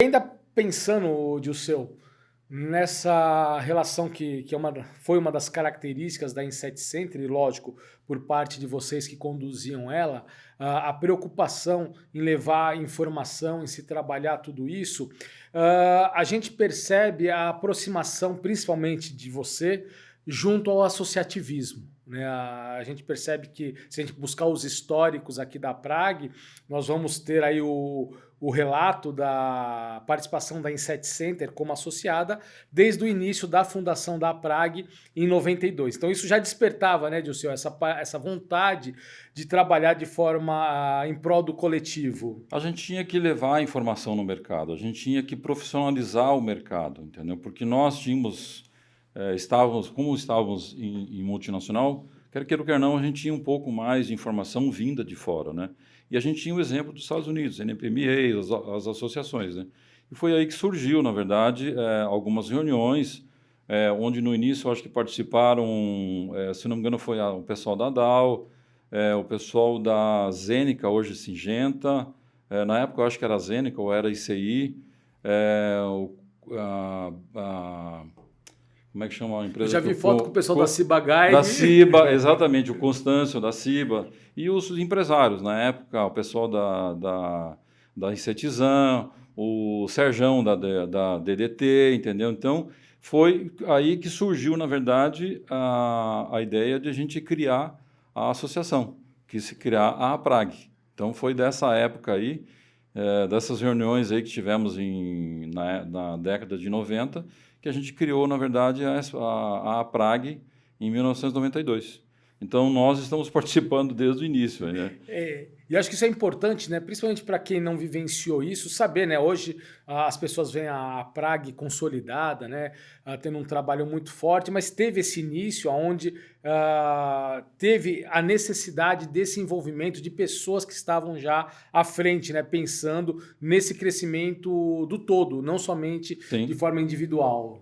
Ainda pensando, Dilceu, nessa relação que foi uma das características da Inset Center, e lógico, por parte de vocês que conduziam ela, a preocupação em levar informação, em se trabalhar tudo isso, a gente percebe a aproximação, principalmente de você, junto ao associativismo. Né? A gente percebe que, se a gente buscar os históricos aqui da Prag, nós vamos ter aí o relato da participação da Inset Center como associada desde o início da fundação da Prag em 92. Então isso já despertava, né, Dilceu, essa vontade de trabalhar de forma em prol do coletivo. A gente tinha que levar a informação no mercado, a gente tinha que profissionalizar o mercado, entendeu? Porque nós tínhamos, estávamos em multinacional, quer queira ou quer não, a gente tinha um pouco mais de informação vinda de fora, né? E a gente tinha o exemplo dos Estados Unidos, NPMA, as associações, né? E foi aí que surgiu, na verdade, algumas reuniões, onde no início eu acho que participaram, se não me engano, foi o pessoal da Dow, o pessoal da Zenica, hoje Singenta, na época eu acho que era a Zenica ou era a ICI, como é que chama a empresa? Eu já vi foto com o pessoal da Ciba Guide. Da Ciba, exatamente, o Constâncio da Ciba, e os empresários, na época, o pessoal da Insetizan, o Serjão da DDT, entendeu? Então, foi aí que surgiu, na verdade, a ideia de a gente criar a associação, que se criar a APRAG. Então, foi dessa época aí, dessas reuniões aí que tivemos na década de 90, que a gente criou, na verdade, a APRAG em 1992. Então, nós estamos participando desde o início. Né? E acho que isso é importante, né? Principalmente para quem não vivenciou isso, saber, né? Hoje as pessoas veem a Prag consolidada, né? Tendo um trabalho muito forte, mas teve esse início onde teve a necessidade desse envolvimento de pessoas que estavam já à frente, né? Pensando nesse crescimento do todo, não somente Sim. de forma individual.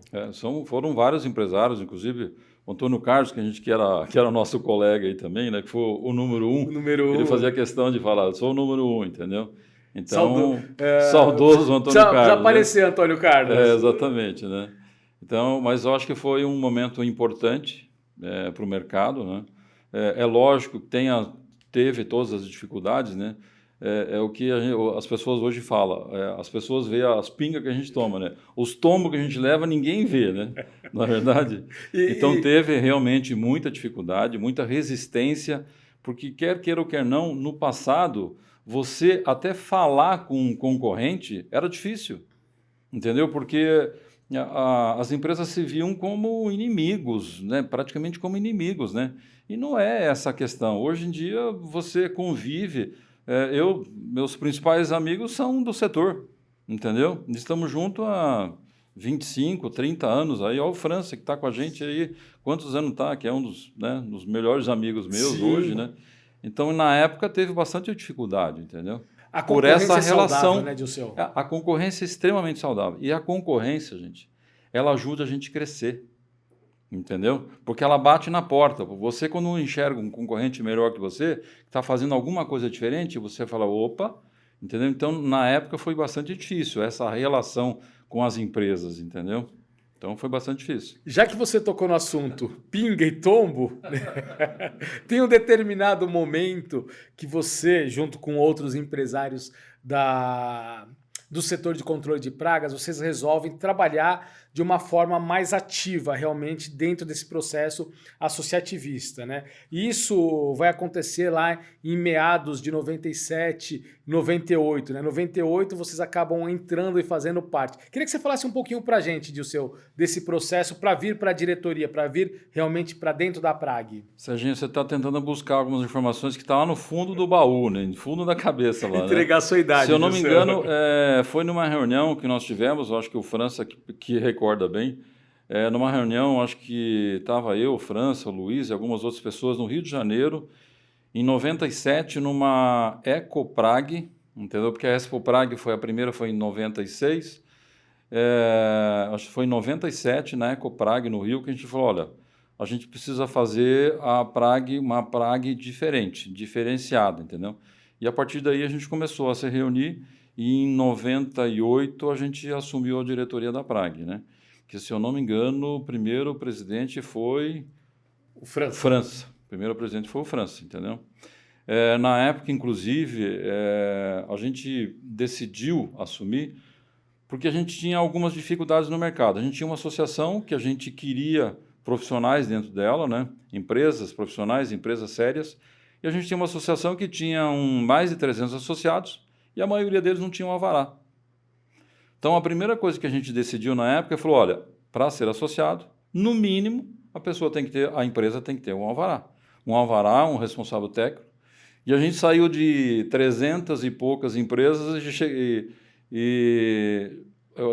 Foram vários empresários, inclusive o Antônio Carlos, que era nosso colega aí também, né? Que foi o número um. Ele fazia questão de falar, sou o número um, entendeu? Então, saudoso Antônio Carlos. Já apareceu, né? Antônio Carlos. Exatamente, né? Então, mas eu acho que foi um momento importante para o mercado, né? É lógico que teve todas as dificuldades, né? O que as pessoas hoje falam. As pessoas veem as pingas que a gente toma, né? Os tombos que a gente leva, ninguém vê, né? Na verdade. Então, teve realmente muita dificuldade, muita resistência, porque quer queira ou quer não, no passado, você até falar com um concorrente era difícil, entendeu? Porque as empresas se viam como inimigos, né? Praticamente como inimigos, né? E não é essa a questão. Hoje em dia, você convive... meus principais amigos são do setor, entendeu? Estamos juntos há 25, 30 anos. Aí, olha o França, que está com a gente aí, quantos anos está? Que é um dos melhores amigos meus. Sim. Hoje, né? Então, na época, teve bastante dificuldade, entendeu? A concorrência por essa relação, saudável, né, Dilceu? A concorrência é extremamente saudável. E a concorrência, gente, ela ajuda a gente a crescer. Entendeu? Porque ela bate na porta. Você, quando enxerga um concorrente melhor que você, que está fazendo alguma coisa diferente, você fala, opa, entendeu? Então, na época, foi bastante difícil essa relação com as empresas, entendeu? Então, foi bastante difícil. Já que você tocou no assunto pinga e tombo, tem um determinado momento que você, junto com outros empresários do setor de controle de pragas, vocês resolvem trabalhar de uma forma mais ativa realmente dentro desse processo associativista, né? E isso vai acontecer lá em meados de 97, 98, né? 98 vocês acabam entrando e fazendo parte. Queria que você falasse um pouquinho pra gente, Dilceu, desse processo para vir para a diretoria, para vir realmente para dentro da Prag. Serginho, você está tentando buscar algumas informações que estão lá no fundo do baú, né? No fundo da cabeça lá, entregar a sua idade. Se eu não me engano, foi numa reunião que nós tivemos, eu acho que o França que recorda bem, numa reunião, acho que estava eu, o França, o Luiz e algumas outras pessoas no Rio de Janeiro, em 97, numa Ecoprag, entendeu? Porque a Expo Prag a primeira foi em 96, acho que foi em 97, na Ecoprag, no Rio, que a gente falou, olha, a gente precisa fazer uma Prag diferente, diferenciada, entendeu? E a partir daí a gente começou a se reunir e em 98 a gente assumiu a diretoria da Prag, né? Que, se eu não me engano, o primeiro presidente foi O França. França. O primeiro presidente foi o França, entendeu? Na época, inclusive, a gente decidiu assumir porque a gente tinha algumas dificuldades no mercado. A gente tinha uma associação que a gente queria profissionais dentro dela, né? Empresas profissionais, empresas sérias, e a gente tinha uma associação que tinha mais de 300 associados e a maioria deles não tinha um alvará. Então, a primeira coisa que a gente decidiu na época falou, olha, para ser associado, no mínimo, a empresa tem que ter um alvará, um responsável técnico. E a gente saiu de 300 e poucas empresas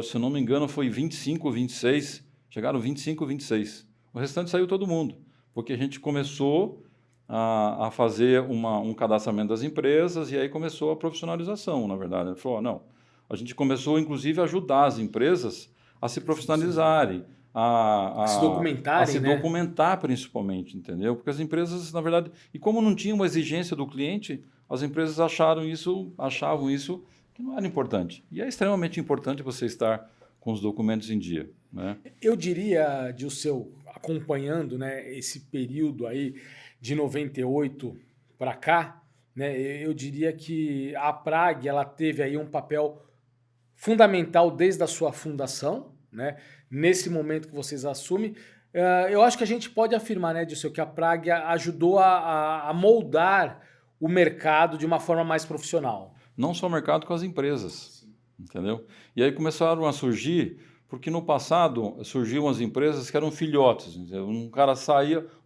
se eu não me engano, foi 25 ou 26, chegaram 25 ou 26. O restante saiu todo mundo, porque a gente começou a fazer um cadastramento das empresas e aí começou a profissionalização, na verdade. Ele falou, não, a gente começou, inclusive, a ajudar as empresas a se profissionalizarem, a se documentarem, a se documentar principalmente, entendeu? Porque as empresas, na verdade, e como não tinha uma exigência do cliente, as empresas achavam isso que não era importante. E é extremamente importante você estar com os documentos em dia, né? Eu diria, Dilceu, acompanhando, né, esse período aí de 98 para cá, né, eu diria que a Prag ela teve aí um papel fundamental desde a sua fundação, né? Nesse momento que vocês assumem. Eu acho que a gente pode afirmar, né, Dilceu, que a Prag ajudou a moldar o mercado de uma forma mais profissional. Não só o mercado, com as empresas, entendeu? E aí começaram a surgir, porque no passado surgiam as empresas que eram filhotes, entendeu? Um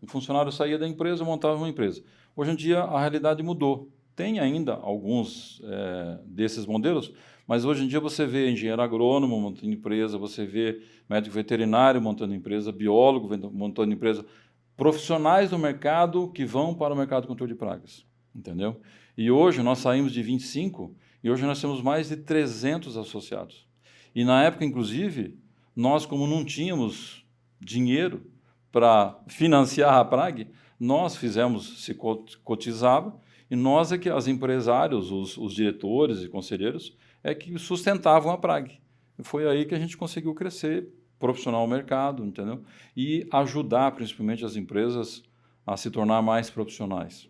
funcionário saía da empresa, montava uma empresa. Hoje em dia a realidade mudou. Tem ainda alguns desses modelos, mas hoje em dia você vê engenheiro agrônomo montando empresa, você vê médico veterinário montando empresa, biólogo montando empresa, profissionais do mercado que vão para o mercado de controle de pragas, entendeu? E hoje nós saímos de 25 e hoje nós temos mais de 300 associados. E na época, inclusive, nós, como não tínhamos dinheiro para financiar a Prag, nós se cotizava, e nós é que, os empresários, os diretores e conselheiros, é que sustentavam a Prag. E foi aí que a gente conseguiu crescer profissional no mercado, entendeu? E ajudar principalmente as empresas a se tornar mais profissionais.